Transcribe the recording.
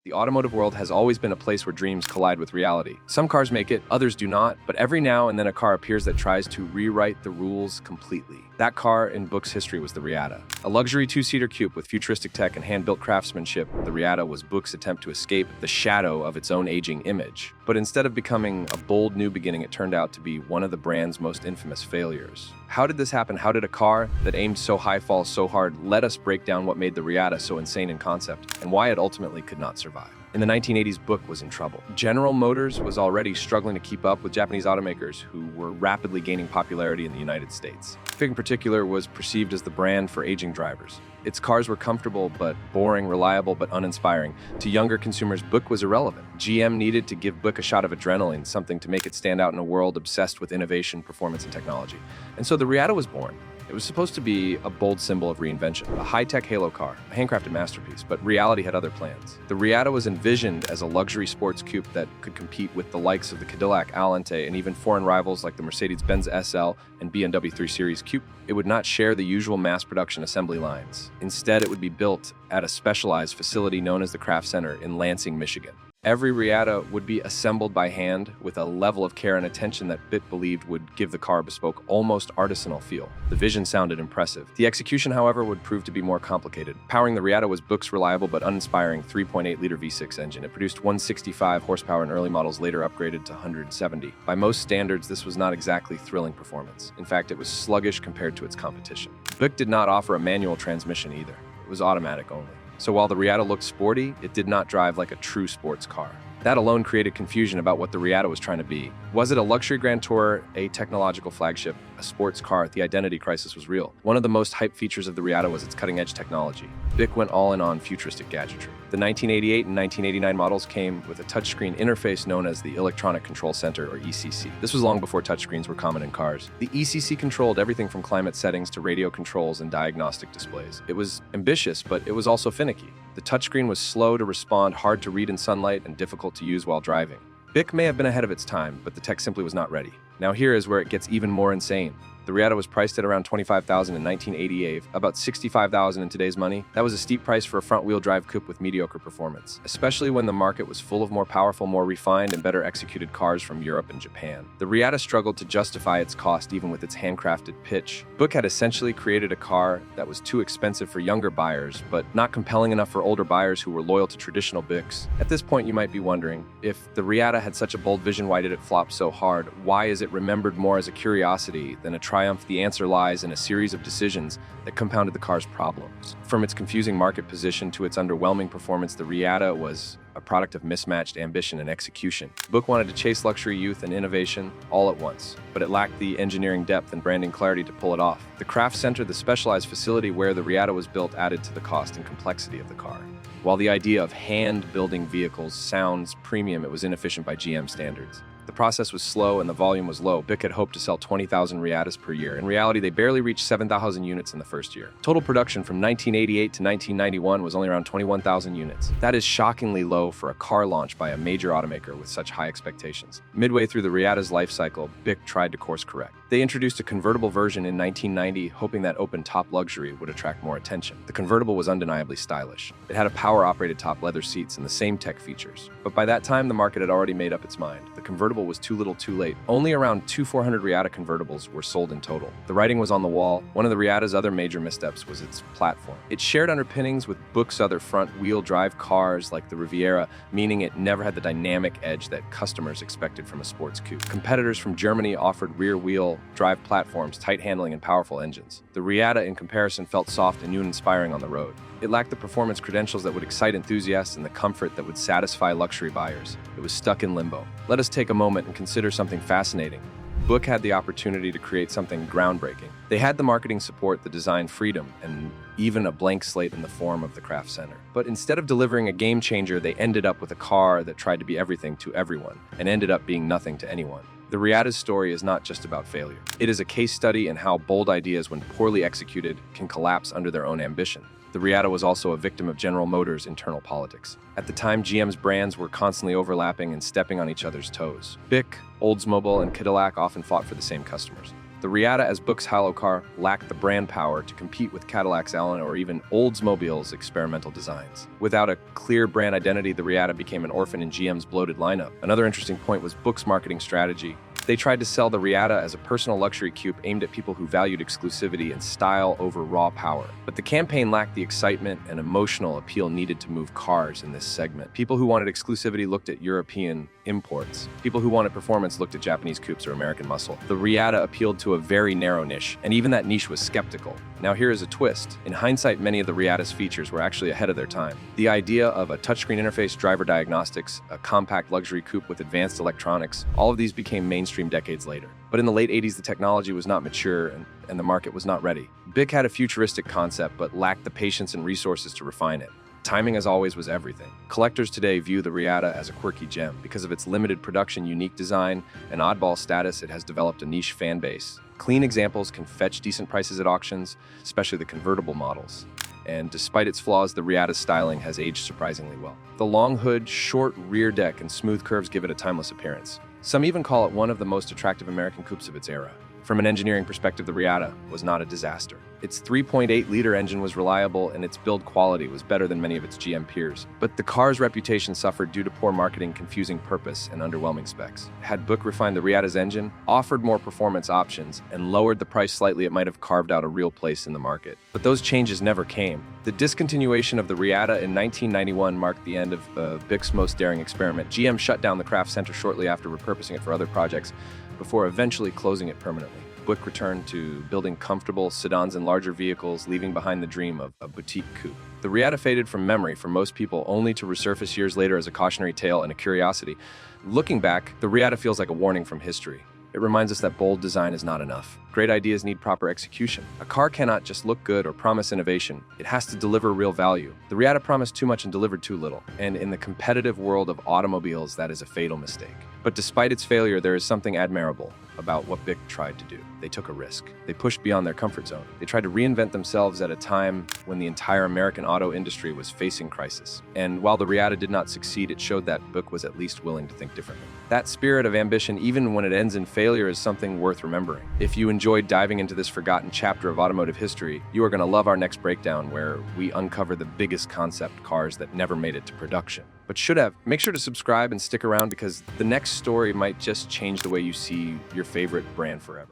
The automotive world has always been a place where dreams collide with reality. Some cars make it, others do not, but every now and then a car appears that tries to rewrite the rules completely. That car in Buick's history was the Reatta. A luxury two-seater coupe with futuristic tech and hand-built craftsmanship, the Reatta was Buick's attempt to escape the shadow of its own aging image. But instead of becoming a bold new beginning, it turned out to be one of the brand's most infamous failures. How did this happen? How did a car that aimed so high fall so hard? Let us break down what made the Reatta so insane in concept and why it ultimately could not survive. In the 1980s, Buick was in trouble. General Motors was already struggling to keep up with Japanese automakers who were rapidly gaining popularity in the United States. Buick in particular was perceived as the brand for aging drivers. Its cars were comfortable but boring, reliable but uninspiring. To younger consumers, Buick was irrelevant. GM needed to give Buick a shot of adrenaline, something to make it stand out in a world obsessed with innovation, performance, and technology. And so the Reatta was born. It was supposed to be a bold symbol of reinvention, a high-tech halo car, a handcrafted masterpiece, but reality had other plans. The Reatta was envisioned as a luxury sports coupe that could compete with the likes of the Cadillac Alente and even foreign rivals like the Mercedes-Benz SL and BMW 3 Series coupe. It would not share the usual mass production assembly lines. Instead, it would be built at a specialized facility known as the Craft Center in Lansing, Michigan. Every Reatta would be assembled by hand with a level of care and attention that Buick believed would give the car a bespoke, almost artisanal feel. The vision sounded impressive. The execution, however, would prove to be more complicated. Powering the Reatta was Buick's reliable but uninspiring 3.8-liter V6 engine. It produced 165 horsepower in early models, later upgraded to 170. By most standards, this was not exactly thrilling performance. In fact, it was sluggish compared to its competition. Buick did not offer a manual transmission either. It was automatic only. So while the Reatta looked sporty, it did not drive like a true sports car. That alone created confusion about what the Reatta was trying to be. Was it a luxury grand tour, a technological flagship, a sports car? The identity crisis was real. One of the most hyped features of the Reatta was its cutting-edge technology. Buick went all in on futuristic gadgetry. The 1988 and 1989 models came with a touchscreen interface known as the Electronic Control Center, or ECC. This was long before touchscreens were common in cars. The ECC controlled everything from climate settings to radio controls and diagnostic displays. It was ambitious, but it was also finicky. The touchscreen was slow to respond, hard to read in sunlight, and difficult to use while driving. Buick may have been ahead of its time, but the tech simply was not ready. Now here is where it gets even more insane. The Reatta was priced at around $25,000 in 1988, about $65,000 in today's money. That was a steep price for a front-wheel drive coupe with mediocre performance, especially when the market was full of more powerful, more refined, and better executed cars from Europe and Japan. The Reatta struggled to justify its cost even with its handcrafted pitch. Buick had essentially created a car that was too expensive for younger buyers, but not compelling enough for older buyers who were loyal to traditional Buicks. At this point, you might be wondering, if the Reatta had such a bold vision, why did it flop so hard? Why is it remembered more as a curiosity than a triumph? The answer lies in a series of decisions that compounded the car's problems. From its confusing market position to its underwhelming performance, the Reatta was a product of mismatched ambition and execution. Buick wanted to chase luxury, youth, and innovation all at once, but it lacked the engineering depth and branding clarity to pull it off. The Craft Center, the specialized facility where the Reatta was built, added to the cost and complexity of the car. While the idea of hand-building vehicles sounds premium, it was inefficient by GM standards. The process was slow and the volume was low. Buick had hoped to sell 20,000 Reattas per year. In reality, they barely reached 7,000 units in the first year. Total production from 1988 to 1991 was only around 21,000 units. That is shockingly low for a car launch by a major automaker with such high expectations. Midway through the Reatta's life cycle, Buick tried to course correct. They introduced a convertible version in 1990, hoping that open-top luxury would attract more attention. The convertible was undeniably stylish. It had a power-operated top, leather seats, and the same tech features. But by that time, the market had already made up its mind. The convertible was too little too late. Only around 400 Reatta convertibles were sold in total. The writing was on the wall. One of the Reatta's other major missteps was its platform. It shared underpinnings with Buick's other front-wheel drive cars like the Riviera, meaning it never had the dynamic edge that customers expected from a sports coupe. Competitors from Germany offered rear-wheel drive platforms, tight handling, and powerful engines. The Reatta, in comparison, felt soft and new and inspiring on the road. It lacked the performance credentials that would excite enthusiasts and the comfort that would satisfy luxury buyers. It was stuck in limbo. Let us take a moment and consider something fascinating. Buick had the opportunity to create something groundbreaking. They had the marketing support, the design freedom, and even a blank slate in the form of the Craft Center. But instead of delivering a game changer, they ended up with a car that tried to be everything to everyone and ended up being nothing to anyone. The Reatta's story is not just about failure. It is a case study in how bold ideas, when poorly executed, can collapse under their own ambition. The Reatta was also a victim of General Motors' internal politics. At the time, GM's brands were constantly overlapping and stepping on each other's toes. Buick, Oldsmobile, and Cadillac often fought for the same customers. The Reatta, as Buick's hollow car, lacked the brand power to compete with Cadillac's Allen or even Oldsmobile's experimental designs. Without a clear brand identity, the Reatta became an orphan in GM's bloated lineup. Another interesting point was Buick's marketing strategy. They tried to sell the Reatta as a personal luxury coupe aimed at people who valued exclusivity and style over raw power. But the campaign lacked the excitement and emotional appeal needed to move cars in this segment. People who wanted exclusivity looked at European imports. People who wanted performance looked at Japanese coupes or American muscle. The Reatta appealed to a very narrow niche, and even that niche was skeptical. Now here is a twist. In hindsight, many of the Reatta's features were actually ahead of their time. The idea of a touchscreen interface, driver diagnostics, a compact luxury coupe with advanced electronics, all of these became mainstream decades later. But in the late 80s, the technology was not mature and the market was not ready. Buick had a futuristic concept but lacked the patience and resources to refine it. Timing, as always, was everything. Collectors today view the Reatta as a quirky gem. Because of its limited production, unique design, and oddball status, it has developed a niche fan base. Clean examples can fetch decent prices at auctions, especially the convertible models. And despite its flaws, the Reatta's styling has aged surprisingly well. The long hood, short rear deck, and smooth curves give it a timeless appearance. Some even call it one of the most attractive American coupes of its era. From an engineering perspective, the Reatta was not a disaster. Its 3.8-liter engine was reliable and its build quality was better than many of its GM peers. But the car's reputation suffered due to poor marketing, confusing purpose, and underwhelming specs. Had Buick refined the Reatta's engine, offered more performance options, and lowered the price slightly, it might have carved out a real place in the market. But those changes never came. The discontinuation of the Reatta in 1991 marked the end of Buick's most daring experiment. GM shut down the craft center shortly after repurposing it for other projects, before eventually closing it permanently. Buick returned to building comfortable sedans and larger vehicles, leaving behind the dream of a boutique coupe. The Reatta faded from memory for most people, only to resurface years later as a cautionary tale and a curiosity. Looking back, the Reatta feels like a warning from history. It reminds us that bold design is not enough. Great ideas need proper execution. A car cannot just look good or promise innovation. It has to deliver real value. The Reatta promised too much and delivered too little. And in the competitive world of automobiles, that is a fatal mistake. But despite its failure, there is something admirable about what Buick tried to do. They took a risk. They pushed beyond their comfort zone. They tried to reinvent themselves at a time when the entire American auto industry was facing crisis. And while the Reatta did not succeed, it showed that Buick was at least willing to think differently. That spirit of ambition, even when it ends in failure, is something worth remembering. If you enjoyed diving into this forgotten chapter of automotive history, you are going to love our next breakdown where we uncover the biggest concept cars that never made it to production, but should have. Make sure to subscribe and stick around because the next story might just change the way you see your favorite brand forever.